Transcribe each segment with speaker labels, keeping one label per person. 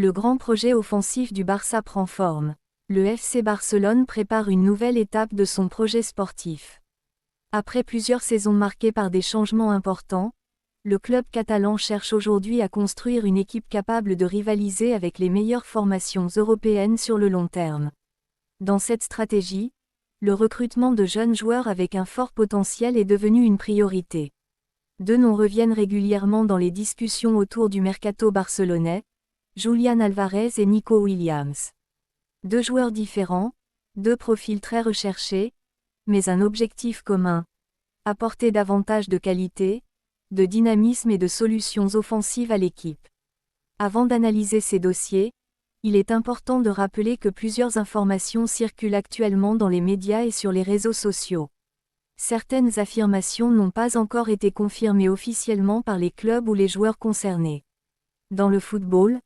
Speaker 1: Le grand projet offensif du Barça prend forme. Le FC Barcelone prépare une nouvelle étape de son projet sportif. Après plusieurs saisons marquées par des changements importants, le club catalan cherche aujourd'hui à construire une équipe capable de rivaliser avec les meilleures formations européennes sur le long terme. Dans cette stratégie, le recrutement de jeunes joueurs avec un fort potentiel est devenu une priorité. Deux noms reviennent régulièrement dans les discussions autour du mercato barcelonais, Julián Álvarez et Nico Williams. Deux joueurs différents, deux profils très recherchés, mais un objectif commun: apporter davantage de qualité, de dynamisme et de solutions offensives à l'équipe. Avant d'analyser ces dossiers, il est important de rappeler que plusieurs informations circulent actuellement dans les médias et sur les réseaux sociaux. Certaines affirmations n'ont pas encore été confirmées officiellement par les clubs ou les joueurs concernés. Dans le football,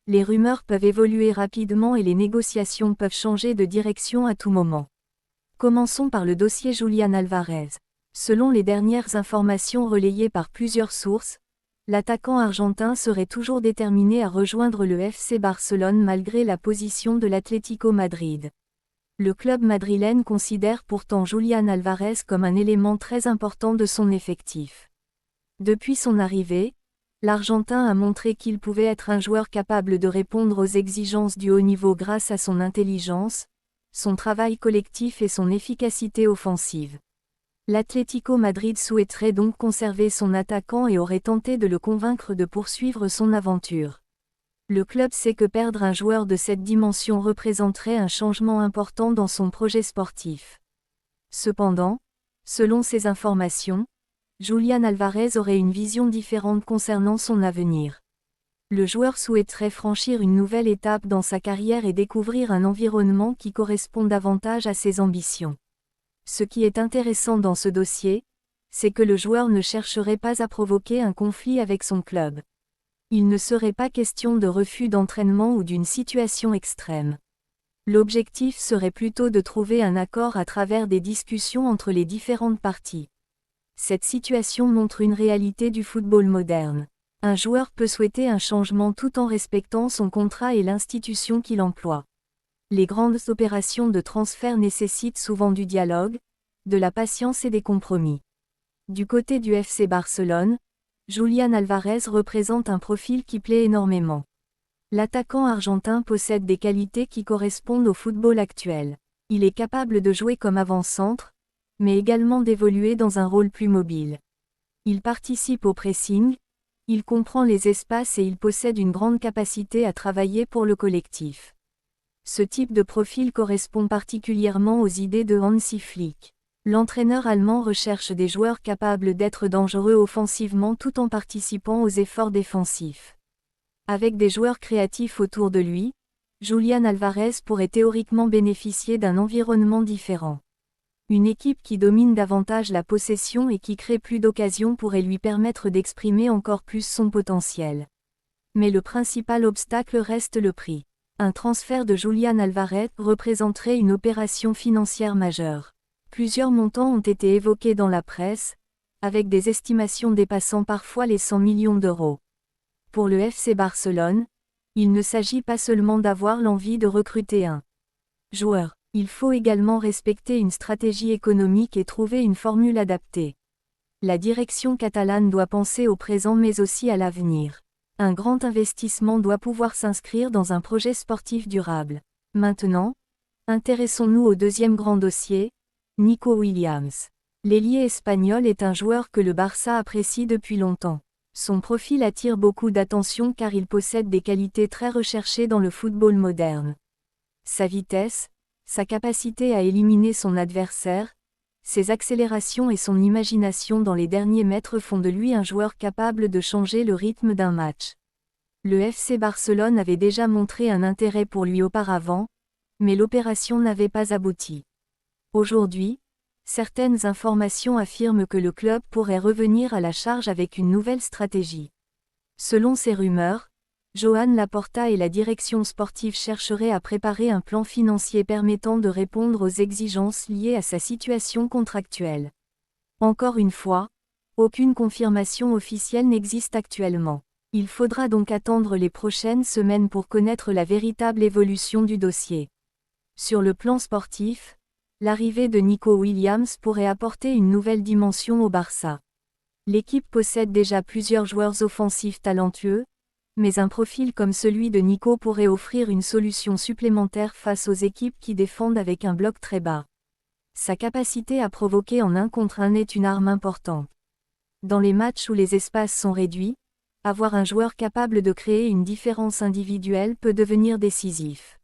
Speaker 1: les rumeurs peuvent évoluer rapidement et les négociations peuvent changer de direction à tout moment. Commençons par le dossier Julián Álvarez. Selon les dernières informations relayées par plusieurs sources, l'attaquant argentin serait toujours déterminé à rejoindre le FC Barcelone malgré la position de l'Atlético Madrid. Le club madrilène considère pourtant Julián Álvarez comme un élément très important de son effectif. Depuis son arrivée, l'Argentin a montré qu'il pouvait être un joueur capable de répondre aux exigences du haut niveau grâce à son intelligence, son travail collectif et son efficacité offensive. L'Atlético Madrid souhaiterait donc conserver son attaquant et aurait tenté de le convaincre de poursuivre son aventure. Le club sait que perdre un joueur de cette dimension représenterait un changement important dans son projet sportif. Cependant, selon ces informations, Julián Álvarez aurait une vision différente concernant son avenir. Le joueur souhaiterait franchir une nouvelle étape dans sa carrière et découvrir un environnement qui correspond davantage à ses ambitions. Ce qui est intéressant dans ce dossier, c'est que le joueur ne chercherait pas à provoquer un conflit avec son club. Il ne serait pas question de refus d'entraînement ou d'une situation extrême. L'objectif serait plutôt de trouver un accord à travers des discussions entre les différentes parties. Cette situation montre une réalité du football moderne. Un joueur peut souhaiter un changement tout en respectant son contrat et l'institution qui l'emploie. Les grandes opérations de transfert nécessitent souvent du dialogue, de la patience et des compromis. Du côté du FC Barcelone, Julián Álvarez représente un profil qui plaît énormément. L'attaquant argentin possède des qualités qui correspondent au football actuel. Il est capable de jouer comme avant-centre, mais également d'évoluer dans un rôle plus mobile. Il participe au pressing, il comprend les espaces et il possède une grande capacité à travailler pour le collectif. Ce type de profil correspond particulièrement aux idées de Hansi Flick. L'entraîneur allemand recherche des joueurs capables d'être dangereux offensivement tout en participant aux efforts défensifs. Avec des joueurs créatifs autour de lui, Julián Álvarez pourrait théoriquement bénéficier d'un environnement différent. Une équipe qui domine davantage la possession et qui crée plus d'occasions pourrait lui permettre d'exprimer encore plus son potentiel. Mais le principal obstacle reste le prix. Un transfert de Julián Álvarez représenterait une opération financière majeure. Plusieurs montants ont été évoqués dans la presse, avec des estimations dépassant parfois les 100 millions d'euros. Pour le FC Barcelone, il ne s'agit pas seulement d'avoir l'envie de recruter un joueur. Il faut également respecter une stratégie économique et trouver une formule adaptée. La direction catalane doit penser au présent mais aussi à l'avenir. Un grand investissement doit pouvoir s'inscrire dans un projet sportif durable. Maintenant, intéressons-nous au deuxième grand dossier, Nico Williams. L'ailier espagnol est un joueur que le Barça apprécie depuis longtemps. Son profil attire beaucoup d'attention car il possède des qualités très recherchées dans le football moderne. Sa vitesse, sa capacité à éliminer son adversaire, ses accélérations et son imagination dans les derniers mètres font de lui un joueur capable de changer le rythme d'un match. Le FC Barcelone avait déjà montré un intérêt pour lui auparavant, mais l'opération n'avait pas abouti. Aujourd'hui, certaines informations affirment que le club pourrait revenir à la charge avec une nouvelle stratégie. Selon ces rumeurs, Joan Laporta et la direction sportive chercheraient à préparer un plan financier permettant de répondre aux exigences liées à sa situation contractuelle. Encore une fois, aucune confirmation officielle n'existe actuellement. Il faudra donc attendre les prochaines semaines pour connaître la véritable évolution du dossier. Sur le plan sportif, l'arrivée de Nico Williams pourrait apporter une nouvelle dimension au Barça. L'équipe possède déjà plusieurs joueurs offensifs talentueux, mais un profil comme celui de Nico pourrait offrir une solution supplémentaire face aux équipes qui défendent avec un bloc très bas. Sa capacité à provoquer en 1 contre 1 est une arme importante. Dans les matchs où les espaces sont réduits, avoir un joueur capable de créer une différence individuelle peut devenir décisif.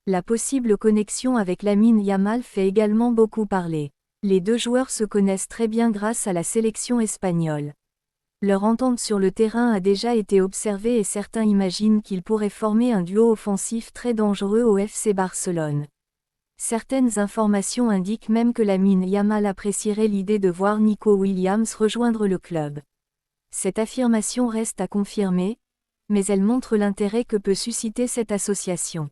Speaker 1: La possible connexion avec Lamine Yamal fait également beaucoup parler. Les deux joueurs se connaissent très bien grâce à la sélection espagnole. Leur entente sur le terrain a déjà été observée et certains imaginent qu'ils pourraient former un duo offensif très dangereux au FC Barcelone. Certaines informations indiquent même que Lamine Yamal apprécierait l'idée de voir Nico Williams rejoindre le club. Cette affirmation reste à confirmer, mais elle montre l'intérêt que peut susciter cette association.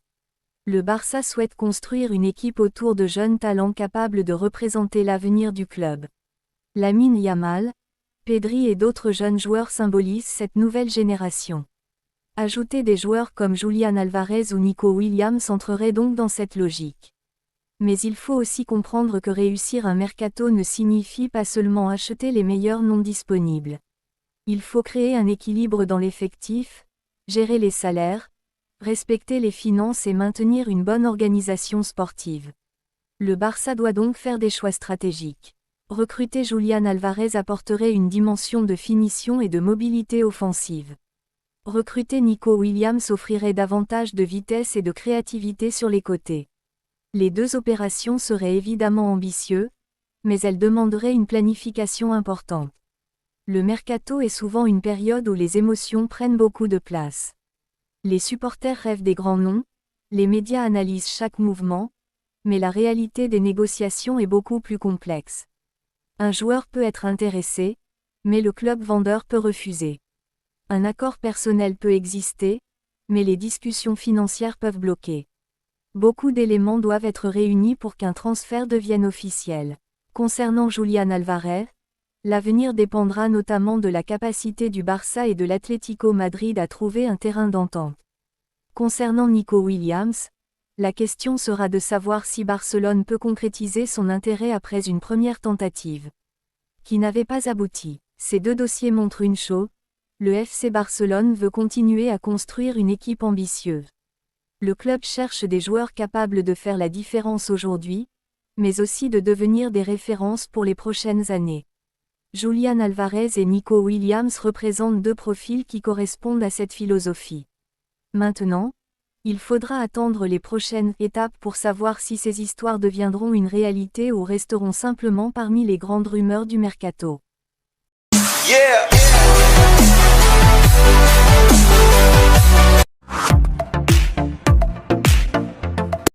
Speaker 1: Le Barça souhaite construire une équipe autour de jeunes talents capables de représenter l'avenir du club. Lamine Yamal, Pedri et d'autres jeunes joueurs symbolisent cette nouvelle génération. Ajouter des joueurs comme Julián Alvarez ou Nico Williams entrerait donc dans cette logique. Mais il faut aussi comprendre que réussir un mercato ne signifie pas seulement acheter les meilleurs noms disponibles. Il faut créer un équilibre dans l'effectif, gérer les salaires, respecter les finances et maintenir une bonne organisation sportive. Le Barça doit donc faire des choix stratégiques. Recruter Julián Alvarez apporterait une dimension de finition et de mobilité offensive. Recruter Nico Williams offrirait davantage de vitesse et de créativité sur les côtés. Les deux opérations seraient évidemment ambitieuses, mais elles demanderaient une planification importante. Le mercato est souvent une période où les émotions prennent beaucoup de place. Les supporters rêvent des grands noms, les médias analysent chaque mouvement, mais la réalité des négociations est beaucoup plus complexe. Un joueur peut être intéressé, mais le club vendeur peut refuser. Un accord personnel peut exister, mais les discussions financières peuvent bloquer. Beaucoup d'éléments doivent être réunis pour qu'un transfert devienne officiel. Concernant Julián Alvarez, l'avenir dépendra notamment de la capacité du Barça et de l'Atlético Madrid à trouver un terrain d'entente. Concernant Nico Williams, la question sera de savoir si Barcelone peut concrétiser son intérêt après une première tentative qui n'avait pas abouti. Ces deux dossiers montrent une chose, le FC Barcelone veut continuer à construire une équipe ambitieuse. Le club cherche des joueurs capables de faire la différence aujourd'hui, mais aussi de devenir des références pour les prochaines années. Julián Alvarez et Nico Williams représentent deux profils qui correspondent à cette philosophie. Maintenant, il faudra attendre les prochaines étapes pour savoir si ces histoires deviendront une réalité ou resteront simplement parmi les grandes rumeurs du mercato. Yeah.